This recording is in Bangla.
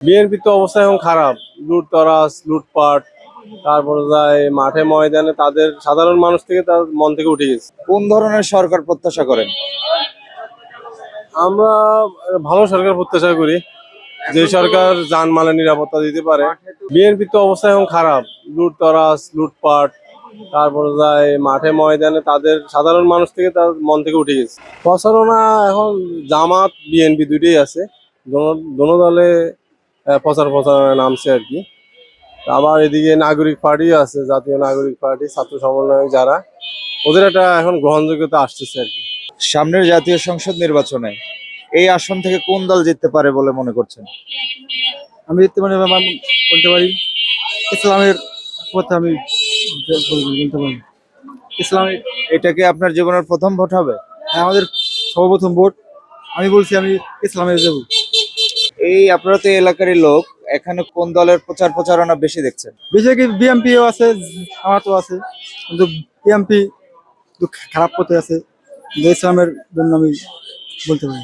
বিএনপির তো অবস্থা এখন খারাপ। লুটতরাজ, লুটপাট, তারপরে যায় মাঠে ময়দানে তাদের সাধারণ মানুষ থেকে তার মন থেকে উঠে গেছে। কোন ধরনের সরকার প্রত্যাশা করেন? আমরা ভালো সরকার প্রত্যাশা করি, যে সরকার জানমালের নিরাপত্তা দিতে পারে। বিএনপির তো অবস্থা এখন খারাপ। লুটতরাজ, লুটপাট, তারপরে যায় মাঠে ময়দানে তাদের সাধারণ মানুষ থেকে তার মন থেকে উঠে গেছে। প্রচারণা এখন জামাত বিএনপি দুইটাই আছে, দোনো দলে প্রচারণায় নামছে আর কি। আবার এদিকে নাগরিক পার্টি আছে, জাতীয় নাগরিক পার্টি, ছাত্র সমন্বয়ক যারা, ওদের একটা এখন গ্রহণযোগ্যতা আসতেছে আর কি। সামনের জাতীয় সংসদ নির্বাচনে এই আসন থেকে কোন দল জিততে পারে বলে মনে করছেন? আমি বলতে পারি ইসলামের কথা আমি বলতে পারি। ইসলামের এটা কি আপনার জীবনের প্রথম ভোট হবে? আমাদের সর্বপ্রথম ভোট। আমি বলছি আমি ইসলামের দেব। এই আপনারা তো এই এলাকারই লোক, এখানে কোন দলের প্রচারণা বেশি দেখছেন? বিশেষ করে বিএমপিও আছে, আমার তো আছে, কিন্তু বিএমপি খারাপ পথে আছে। ইসলামের জন্য আমি বলতে পারি।